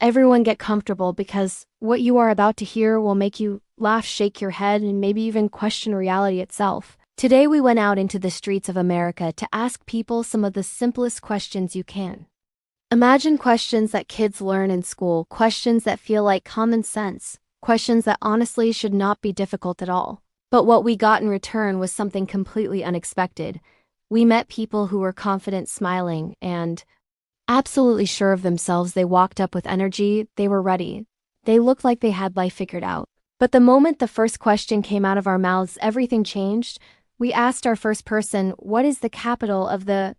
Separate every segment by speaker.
Speaker 1: Everyone get comfortable because what you are about to hear will make you laugh, shake your head, and maybe even question reality itself. Today we went out into the streets of America to ask people some of the simplest questions you can. Imagine questions that kids learn in school, questions that feel like common sense, questions that honestly should not be difficult at all. But what we got in return was something completely unexpected. We met people who were confident, smiling, and absolutely sure of themselves. They walked up with energy, they were ready. They looked like they had life figured out. But the moment the first question came out of our mouths, everything changed. We asked our first person, "What is the capital of the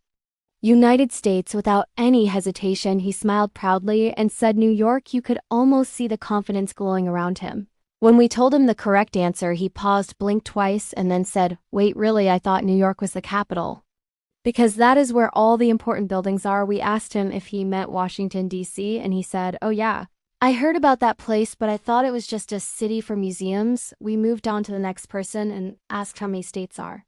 Speaker 1: United States?" Without any hesitation, he smiled proudly and said New York. You could almost see the confidence glowing around him. When we told him the correct answer, he paused, blinked twice, and then said, "Wait, really? I thought New York was the capital." Because that is where all the important buildings are. We asked him if he meant Washington, D.C., and he said, "Oh yeah, I heard about that place, but I thought it was just a city for museums." We moved on to the next person and asked how many states are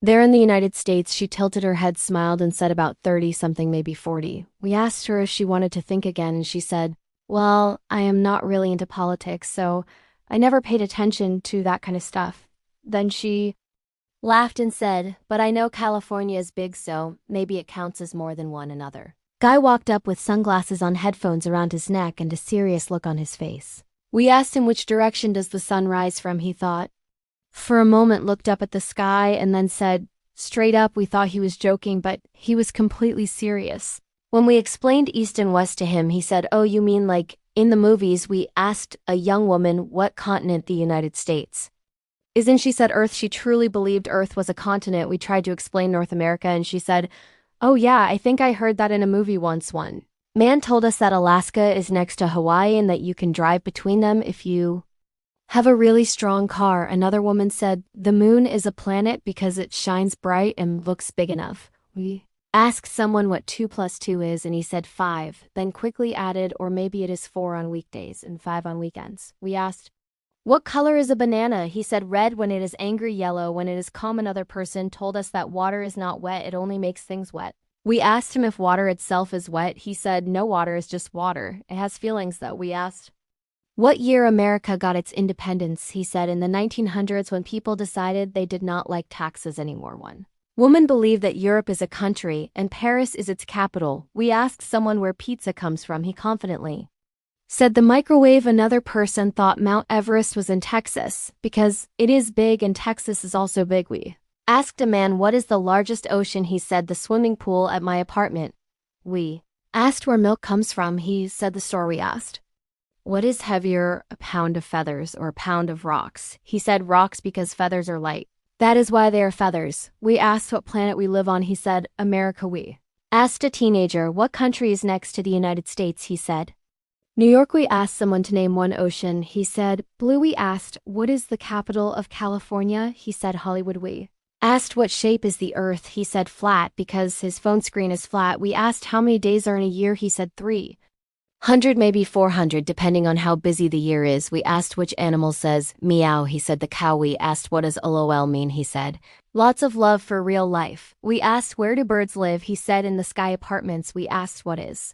Speaker 1: there in the United States. She tilted her head, smiled, and said about 30 something, maybe 40. We asked her if she wanted to think again, and she said, "Well, I am not really into politics, so I never paid attention to that kind of stuff." Then she laughed and said, "But I know California is big, so maybe it counts as more than one another." Guy walked up with sunglasses on, headphones around his neck, and a serious look on his face. We asked him which direction does the sun rise from. He thought for a moment, looked up at the sky, and then said, "Straight up." We thought he was joking, but he was completely serious. When we explained east and west to him, he said, "Oh, you mean like in the movies?" We asked a young woman what continent the United States isn't. She said Earth. She truly believed Earth was a continent. We tried to explain North America, and she said, "Oh yeah, I think I heard that in a movie once." One man told us that Alaska is next to Hawaii and that you can drive between them if you have a really strong car. Another woman said the moon is a planet because it shines bright and looks big enough. We asked someone what 2 plus 2 is, and he said 5, then quickly added, or maybe it is 4 on weekdays and 5 on weekends. We asked, "What color is a banana?" He said red when it is angry, yellow when it is calm. Another person told us that water is not wet, it only makes things wet. We asked him if water itself is wet. He said no, water is just water. It has feelings though. We asked what year America got its independence. He said in the 1900s, when people decided they did not like taxes anymore. One woman believed that Europe is a country and Paris is its capital. We asked someone where pizza comes from. He confidently said the microwave. Another person thought Mount Everest was in Texas because it is big and Texas is also big. We asked a man what is the largest ocean. He said the swimming pool at my apartment. We asked where milk comes from. He said the store. We asked what is heavier, a pound of feathers or a pound of rocks. He said rocks because feathers are light. That is why they are feathers. We asked what planet we live on. He said America. We asked a teenager what country is next to the United States. He said New York. We asked someone to name one ocean. He said blue. We asked what is the capital of California. He said Hollywood. We asked what shape is the earth. He said flat because his phone screen is flat. We asked how many days are in a year. He said 300, maybe 400, depending on how busy the year is. We asked which animal says meow. He said the cow. We asked what does LOL mean. He said lots of love for real life. We asked where do birds live. He said in the sky apartments. We asked what is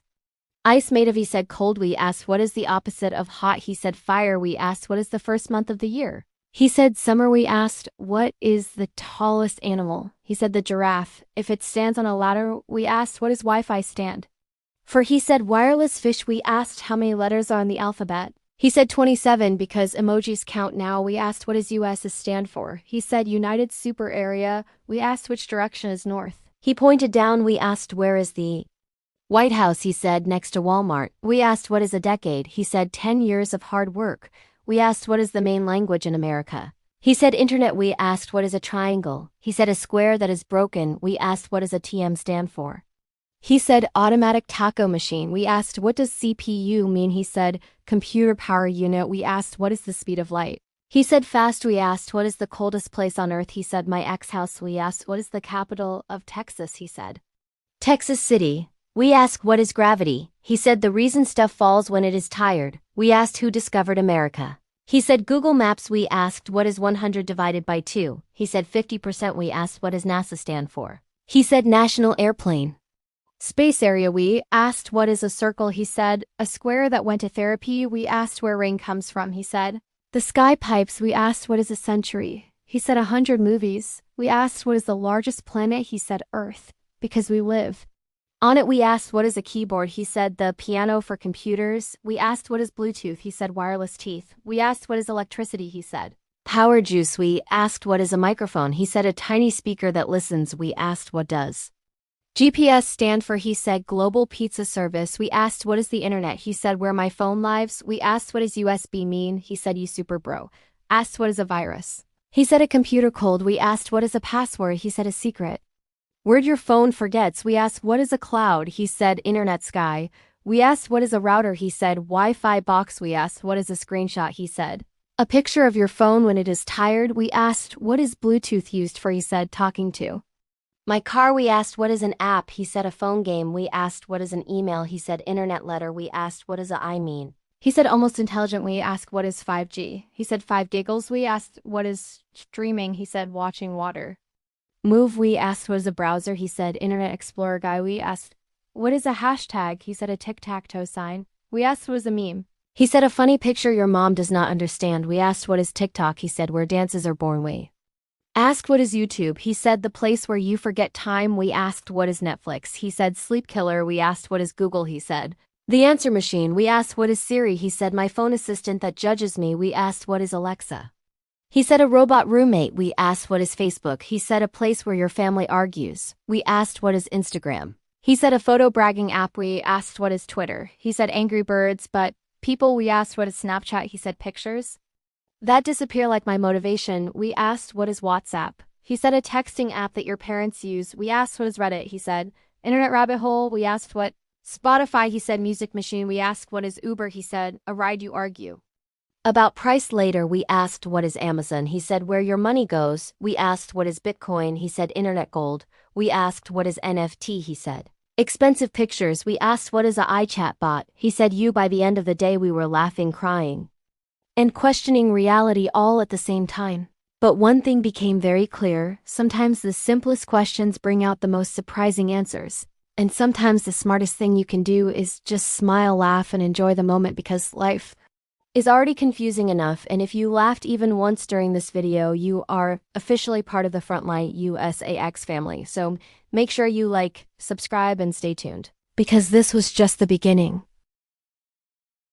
Speaker 1: ice made of. He said cold. We asked what is the opposite of hot. He said fire. We asked what is the first month of the year. He said summer. We asked what is the tallest animal. He said the giraffe. If it stands on a ladder. We asked what does Wi-Fi stand for. He said wireless fish. We asked how many letters are in the alphabet. He said 27 because emojis count now. We asked what does US stand for. He said United Super Area. We asked which direction is north. He pointed down. We asked where is the White House. He said next to Walmart. We asked what is a decade. He said 10 years of hard work. We asked what is the main language in America. He said internet. We asked what is a triangle. He said a square that is broken. We asked what does a TM stand for. He said automatic taco machine. We asked what does CPU mean. He said computer power unit. We asked what is the speed of light. He said fast. We asked what is the coldest place on earth. He said my ex-house. We asked what is the capital of Texas. He said Texas City. We asked what is gravity. He said the reason stuff falls when it is tired. We asked who discovered America. He said Google Maps. We asked what is 100 divided by 2. He said 50%. We asked what does NASA stand for. He said National Airplane Space area. We asked what is a circle, he said. A square that went to therapy. We asked where rain comes from, he said. The sky pipes. We asked what is a century. He said 100 movies. We asked what is the largest planet, he said Earth, because we live on it. We asked what is a keyboard, he said the piano for computers. We asked what is Bluetooth, he said wireless teeth. We asked what is electricity, he said power juice. We asked what is a microphone, he said a tiny speaker that listens. We asked what does GPS stand for, he said global pizza service. We asked what is the internet, he said where my phone lives. We asked what does USB mean, he said you super bro. Asked what is a virus, he said a computer cold. We asked what is a password, he said a secret word your phone forgets. We asked what is a cloud, he said internet sky. We asked what is a router, he said Wi-Fi box. We asked what is a screenshot, he said a picture of your phone when it is tired. We asked what is Bluetooth used for, he said talking to my car. We asked what is an app, he said a phone game. We asked what is an email, he said internet letter. We asked what does a I mean, he said almost intelligent. We asked what is 5G, he said 5 giggles. We asked what is streaming, he said watching water move. We asked what is a browser, he said Internet Explorer guy. We asked what is a hashtag, he said a tic-tac-toe sign. We asked what is a meme, he said a funny picture your mom does not understand. We asked what is TikTok, he said where dances are born. We asked what is YouTube, he said the place where you forget time. We asked what is Netflix, he said sleep killer. We asked what is Google, he said the answer machine. We asked what is Siri, he said my phone assistant that judges me. We asked what is Alexa, he said a robot roommate. We asked what is Facebook, he said a place where your family argues. We asked what is Instagram, he said a photo bragging app. We asked what is Twitter, he said Angry Birds but people. We asked what is Snapchat, he said pictures that disappear like my motivation. We asked what is WhatsApp, he said a texting app that your parents use. We asked what is Reddit, he said internet rabbit hole. We asked what Spotify, he said music machine. We asked what is Uber, he said a ride you argue about price later. We asked what is Amazon, he said where your money goes. We asked what is Bitcoin, he said internet gold. We asked what is NFT, he said expensive pictures. We asked what is a iChat bot, he said you. By the end of the day we were laughing, crying, and questioning reality all at the same time. But one thing became very clear: sometimes the simplest questions bring out the most surprising answers. And sometimes the smartest thing you can do is just smile, laugh, and enjoy the moment, because life is already confusing enough. And if you laughed even once during this video, you are officially part of the frontlineusax family. So make sure you like, subscribe, and stay tuned, because this was just the beginning.